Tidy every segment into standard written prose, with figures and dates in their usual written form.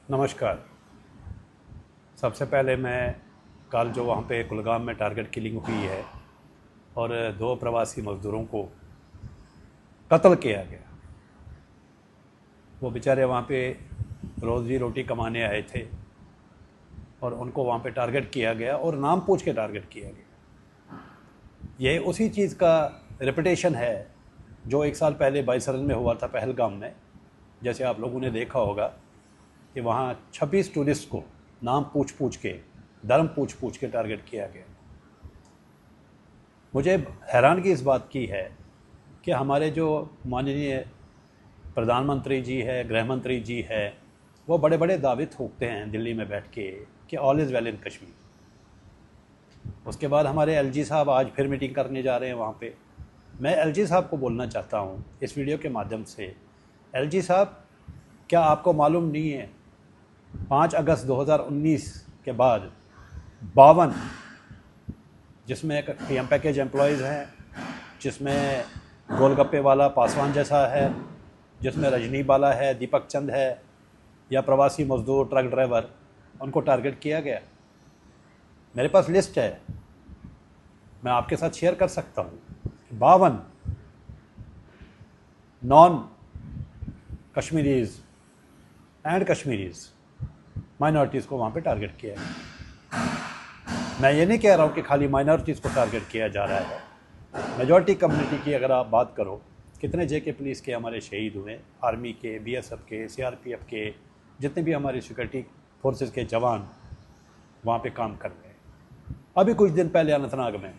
नमस्कार। सबसे पहले मैं कल जो वहाँ पे कुलगाम में टारगेट किलिंग हुई है और 2 प्रवासी मज़दूरों को कत्ल किया गया। वो बेचारे वहाँ पे रोज़ी रोटी कमाने आए थे और उनको वहाँ पे टारगेट किया गया और नाम पूछ के टारगेट किया गया। ये उसी चीज़ का रिपीटेशन है जो 1 साल पहले बाइसरन में हुआ था, पहलगाम में। जैसे आप लोगों ने देखा होगा कि वहाँ 26 टूरिस्ट को नाम पूछ पूछ के, धर्म पूछ पूछ के टारगेट किया गया। मुझे हैरानगी इस बात की है कि हमारे जो माननीय प्रधानमंत्री जी है, गृह मंत्री जी है, वो बड़े बड़े दावे ठोकते हैं दिल्ली में बैठ के कि all is well in Kashmir. उसके बाद हमारे एलजी साहब आज फिर मीटिंग करने जा रहे हैं वहाँ पे। मैं एलजी साहब को बोलना चाहता हूँ इस वीडियो के माध्यम से, एलजी साहब, क्या आपको मालूम नहीं है 5 अगस्त 2019 के बाद 52, जिसमें पीएम पैकेज एम्प्लॉयज़ हैं, जिसमें गोलगप्पे वाला पासवान जैसा है, जिसमें रजनी बाला है, दीपक चंद है, या प्रवासी मजदूर ट्रक ड्राइवर, उनको टारगेट किया गया। मेरे पास लिस्ट है, मैं आपके साथ शेयर कर सकता हूँ। 52 non Kashmiris and Kashmiris minorities को वहाँ पे टारगेट किया गया। मैं ये नहीं कह रहा हूँ कि खाली माइनॉरिटीज़ को टारगेट किया जा रहा है। मेजॉरिटी कम्युनिटी की अगर आप बात करो, कितने जेके पुलिस के हमारे शहीद हुए, आर्मी के, बीएसएफ के, सीआरपीएफ के, जितने भी हमारे सिक्योरिटी फोर्सेस के जवान वहाँ पे काम कर रहे हैं। अभी कुछ दिन पहले अनंतनाग में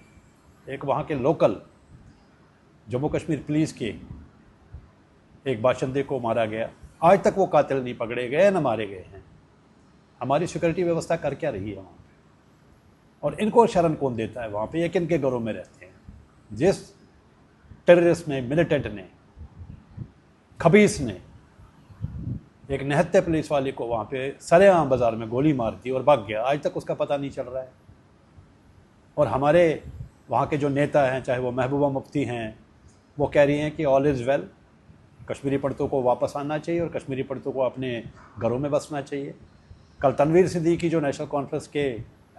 एक वहाँ के लोकल जम्मू कश्मीर पुलिस के एक बाशिंदे को मारा गया। आज तक वो कातिल नहीं पकड़े गए, न मारे गए हैं। हमारी सिक्योरिटी व्यवस्था कर क्या रही है वहाँ पे? और इनको शरण कौन देता है वहाँ पे? ये किन के घरों में रहते हैं? जिस टेररिस्ट ने, मिलिटेंट ने, खबीस ने एक निहत्थे पुलिस वाले को वहाँ पे सरेआम बाज़ार में गोली मार दी और भाग गया, आज तक उसका पता नहीं चल रहा है। और हमारे वहाँ के जो नेता हैं, चाहे वो महबूबा मुफ्ती हैं, वो कह रही हैं कि ऑल इज़ वेल, कश्मीरी पंडितों को वापस आना चाहिए और कश्मीरी पंडितों को अपने घरों में बसना चाहिए। कल तनवीर सिद्दीकी जो नेशनल कॉन्फ्रेंस के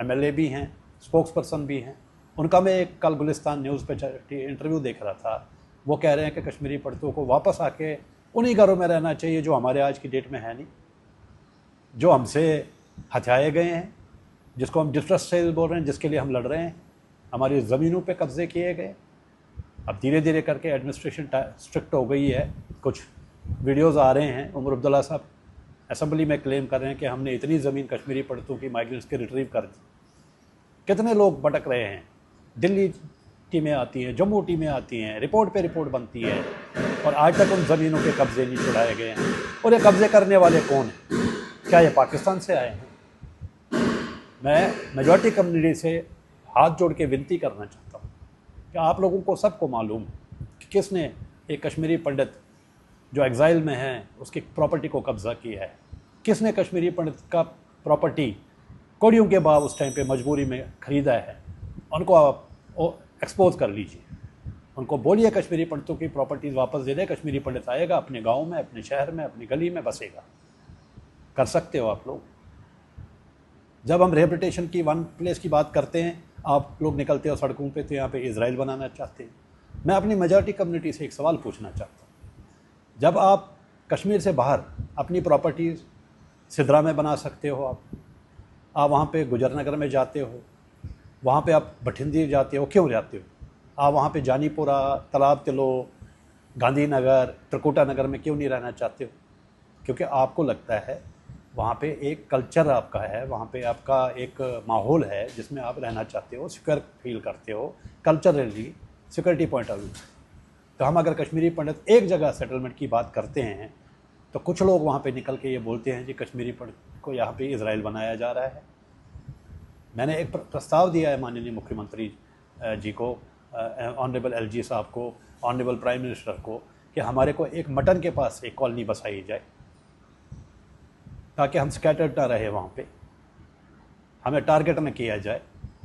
एमएलए भी हैं, स्पोक्स पर्सन भी हैं, उनका मैं एक कल गुलिस्तान न्यूज़ पे इंटरव्यू देख रहा था। वो कह रहे हैं कि कश्मीरी पंडितों को वापस आके उन्हीं घरों में रहना चाहिए जो हमारे आज की डेट में है नहीं, जो हमसे हथियाए गए हैं, जिसको हम डिस्ट्रस्ट सेल बोल रहे हैं, जिसके लिए हम लड़ रहे हैं। हमारी ज़मीनों पे कब्ज़े किए गए। अब धीरे धीरे करके एडमिनिस्ट्रेशन स्ट्रिक्ट हो गई है। कुछ वीडियोज़ आ रहे हैं, उमर अब्दुल्ला साहब असेंबली में क्लेम कर रहे हैं कि हमने इतनी ज़मीन कश्मीरी पंडितों की माइग्रेंट्स के रिट्रीव कर दी। कितने लोग भटक रहे हैं, दिल्ली टीमें आती हैं, जम्मू टीमें आती हैं, रिपोर्ट पे रिपोर्ट बनती है, और आज तक उन ज़मीनों के कब्ज़े नहीं छुड़ाए गए हैं। और ये कब्ज़े करने वाले कौन हैं? क्या ये पाकिस्तान से आए हैं? मैं मेजॉरिटी कम्युनिटी से हाथ जोड़ के विनती करना चाहता हूँ कि आप लोगों को सबको मालूम कि किसने एक कश्मीरी पंडित जो एग्ज़ाइल में है उसकी प्रॉपर्टी को कब्ज़ा किया है। किसने कश्मीरी पंडित का प्रॉपर्टी कौड़ियों के बाद उस टाइम पे मजबूरी में ख़रीदा है? उनको आप एक्सपोज कर लीजिए, उनको बोलिए कश्मीरी पंडितों की प्रॉपर्टीज़ वापस दे दे। कश्मीरी पंडित आएगा, अपने गांव में, अपने शहर में, अपनी गली में बसेगा। कर सकते हो आप लोग। जब हम रिहेबिलिटेशन की वन प्लेस की बात करते हैं, आप लोग निकलते हो सड़कों पे तो यहाँ पे इजराइल बनाना चाहते हैं। मैं अपनी मेजॉरिटी कम्युनिटी से एक सवाल पूछना चाहता हूँ, जब आप कश्मीर से बाहर अपनी प्रॉपर्टीज़ सिद्रा में बना सकते हो, आप वहाँ पे गुजरनगर में जाते हो, वहाँ पे आप बठिंडी जाते हो, क्यों जाते हो? आप वहाँ पे जानीपुरा, तालाब तिलो, गांधीनगर, त्रिकुटा नगर में क्यों नहीं रहना चाहते हो? क्योंकि आपको लगता है वहाँ पे एक कल्चर आपका है, वहाँ पे आपका एक माहौल है जिसमें आप रहना चाहते हो, सिक्योर फील करते हो, culturally, security point of view. तो हम अगर कश्मीरी पंडित एक जगह सेटलमेंट की बात करते हैं तो कुछ लोग वहाँ पे निकल के ये बोलते हैं कि कश्मीरी पंडित को यहाँ पे इजराइल बनाया जा रहा है। मैंने एक प्रस्ताव दिया है माननीय मुख्यमंत्री जी को, ऑनरेबल एलजी साहब को, ऑनरेबल प्राइम मिनिस्टर को, कि हमारे को एक मटन के पास एक कॉलोनी बसाई जाए ताकि हम स्कैटर्ड ना रहे वहाँ पे, हमें टारगेट न किया जाए,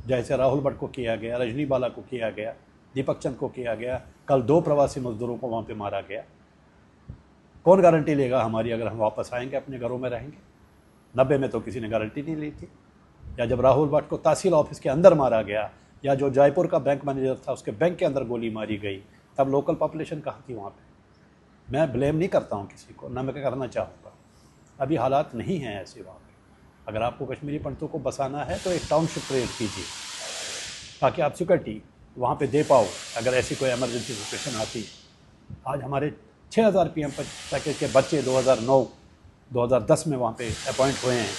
जैसे राहुल भट्ट को किया गया, रजनी बाला को किया गया, दीपक चंद को किया गया। कल 2 प्रवासी मजदूरों को वहाँ पे मारा गया। कौन गारंटी लेगा हमारी अगर हम वापस आएंगे, अपने घरों में रहेंगे? 90 में तो किसी ने गारंटी नहीं ली थी। या जब राहुल भट्ट को तहसील ऑफिस के अंदर मारा गया, या जो जयपुर का बैंक मैनेजर था उसके बैंक के अंदर गोली मारी गई, तब लोकल पॉपुलेशन कहाँ थी वहाँ पे। मैं ब्लेम नहीं करता हूँ किसी को, ना मैं करना चाहूँगा। अभी हालात नहीं हैं ऐसे वहाँ पे। अगर आपको कश्मीरी पंडितों को बसाना है तो एक टाउनशिप क्रिएट कीजिए ताकि आप सिक्योरिटी वहाँ पे दे पाओ अगर ऐसी कोई इमरजेंसी सिचुएशन आती। आज हमारे 6000 PM पैकेज के बच्चे 2009-2010 में वहाँ पे अपॉइंट हुए हैं,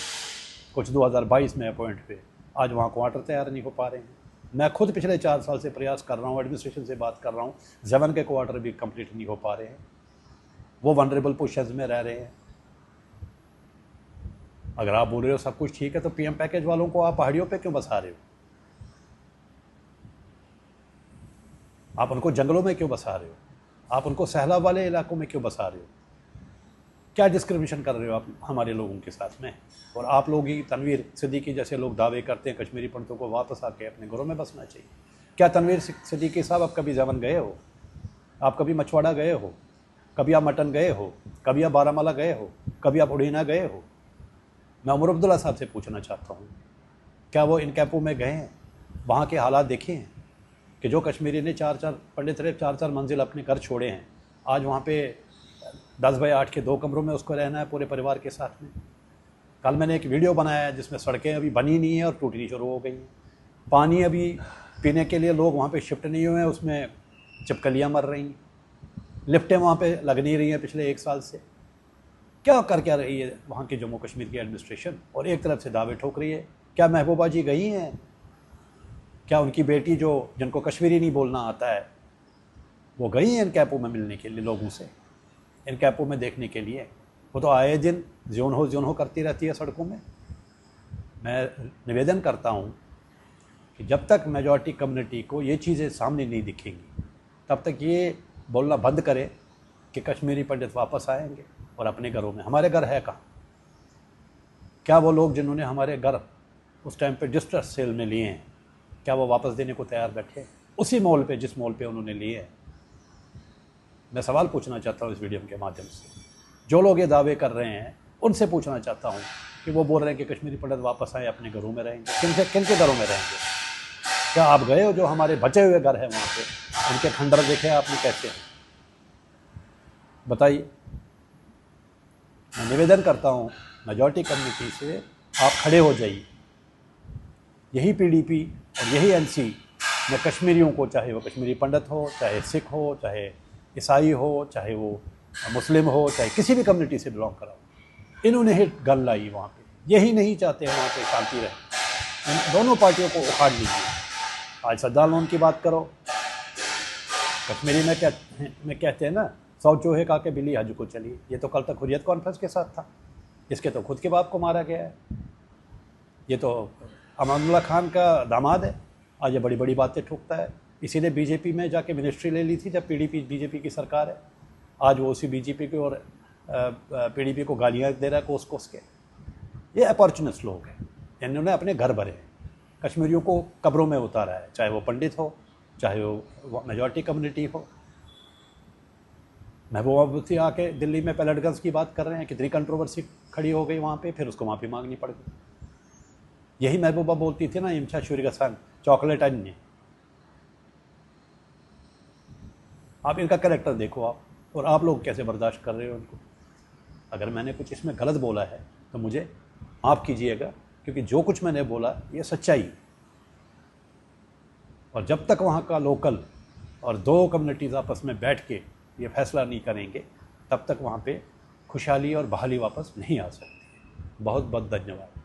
कुछ 2022 में अपॉइंट हुए। आज वहाँ क्वार्टर तैयार नहीं हो पा रहे हैं। मैं खुद पिछले 4 साल से प्रयास कर रहा हूँ, एडमिनिस्ट्रेशन से बात कर रहा हूँ, जवन के क्वार्टर भी कंप्लीट नहीं हो पा रहे हैं। वो वनरेबल पोजीशंस में रह रहे हैं। अगर आप बोल रहे हो सब कुछ ठीक है तो PM पैकेज वालों को आप पहाड़ियों पे क्यों बसा रहे हो? आप उनको जंगलों में क्यों बसा रहे हो? आप उनको सैलाब वाले इलाकों में क्यों बसा रहे हो? क्या डिस्क्रिमिनेशन कर रहे हो आप हमारे लोगों के साथ में? और आप लोग ही तनवीर सिद्दीकी जैसे लोग दावे करते हैं कश्मीरी पंडितों को वापस आके अपने घरों में बसना चाहिए। क्या तनवीर सिद्दीकी साहब आप कभी जवन गए हो? आप कभी मछवाड़ा गए हो? कभी आप मटन गए हो? कभी आप बारामूला गए हो? कभी आप उड़ीना गए हो? मैं उमर अब्दुल्ला साहब से पूछना चाहता हूँ, क्या वो इन कैंपों में गए हैं? वहाँ के हालात देखे हैं कि जो कश्मीरी ने 4-4 पंडित रहे 4-4 मंजिल अपने घर छोड़े हैं, आज वहाँ पे 10 बाय 8 के 2 कमरों में उसको रहना है पूरे परिवार के साथ में। कल मैंने एक वीडियो बनाया है जिसमें सड़कें अभी बनी नहीं हैं और टूटनी शुरू हो गई हैं। पानी अभी पीने के लिए लोग वहाँ पे शिफ्ट नहीं हुए हैं, उसमें छिपकलियाँ मर रही हैं। लिफ्टें वहाँ पे लग नहीं रही हैं पिछले 1 साल से। क्या कर क्या रही है वहाँ की जम्मू कश्मीर की एडमिनिस्ट्रेशन? और एक तरफ से दावे ठोक रही है। क्या महबूबा जी गई हैं? क्या उनकी बेटी जो जिनको कश्मीरी नहीं बोलना आता है वो गई हैं इन कैंपों में मिलने के लिए लोगों से, इन कैंपों में देखने के लिए? वो तो आए दिन ज्योन हो करती रहती है सड़कों में। मैं निवेदन करता हूँ कि जब तक मेजॉरिटी कम्युनिटी को ये चीज़ें सामने नहीं दिखेंगी तब तक ये बोलना बंद करें कि कश्मीरी पंडित वापस आएंगे और अपने घरों में। हमारे घर है कहाँ? क्या वो लोग जिन्होंने हमारे घर उस टाइम पे डिस्ट्रेस सेल में लिए हैं, क्या वो वापस देने को तैयार बैठे उसी मॉल पे जिस मॉल पे उन्होंने लिए हैं? मैं सवाल पूछना चाहता हूँ इस वीडियो के माध्यम से। जो लोग ये दावे कर रहे हैं उनसे पूछना चाहता हूँ कि वो बोल रहे हैं कि कश्मीरी पंडित वापस आए अपने घरों में रहेंगे, किन के घरों में रहेंगे? क्या आप गए हो जो हमारे बचे हुए घर हैं वहाँ पे, उनके खंडर देखे आपने कैसे हैं? बताइए। मैं निवेदन करता हूँ मेजॉरिटी कम्युनिटी से, आप खड़े हो जाइए। यही PDP और यही NC में कश्मीरियों को, चाहे वो कश्मीरी पंडित हो, चाहे सिख हो, चाहे ईसाई हो, चाहे वो मुस्लिम हो, चाहे किसी भी कम्युनिटी से बिलोंग करा हो, इन्होंने ही गन लाई वहाँ पे। यही नहीं चाहते हैं वहाँ पे शांति रहे। इन दोनों पार्टियों को उखाड़ लीजिए। आज सद्दा लोन की बात करो, कश्मीरी में कहते हैं ना, 100 चूहे खा के बिल्ली हज को चली। ये तो कल तक हुर्रियत कॉन्फ्रेंस के साथ था। इसके तो खुद के बाप को मारा गया है। ये तो अमानुल्लाह खान का दामाद है, आज ये बड़ी बड़ी बातें ठोकता है। इसीलिए बीजेपी में जाके मिनिस्ट्री ले ली थी जब बीजेपी की सरकार है। आज वो उसी बीजेपी को और PDP को गालियाँ दे रहा है कोस के। ये अपॉर्चुनिस्ट लोग हैं, इन्होंने अपने घर भरे हैं, कश्मीरियों को कब्रों में उतारा है, चाहे वो पंडित हो, चाहे वो मेजॉरिटी कम्युनिटी हो। महबूबा मुफ्ती आके दिल्ली में पैलेट गन्स की बात कर रहे हैं, कितनी कंट्रोवर्सी खड़ी हो गई वहाँ पे, फिर उसको माफ़ी मांगनी पड़ गई। यही महबूबा बोलती थी ना, इमशा शुरीगसान चॉकलेट अन्य। आप इनका कैरेक्टर देखो आप, और आप लोग कैसे बर्दाश्त कर रहे हो उनको। अगर मैंने कुछ इसमें गलत बोला है तो मुझे माफ़ कीजिएगा, क्योंकि जो कुछ मैंने बोला ये सच्चाई। और जब तक वहाँ का लोकल और 2 कम्युनिटीज़ आपस में बैठ के ये फैसला नहीं करेंगे तब तक वहाँ पे खुशहाली और बहाली वापस नहीं आ सकती। बहुत बहुत धन्यवाद।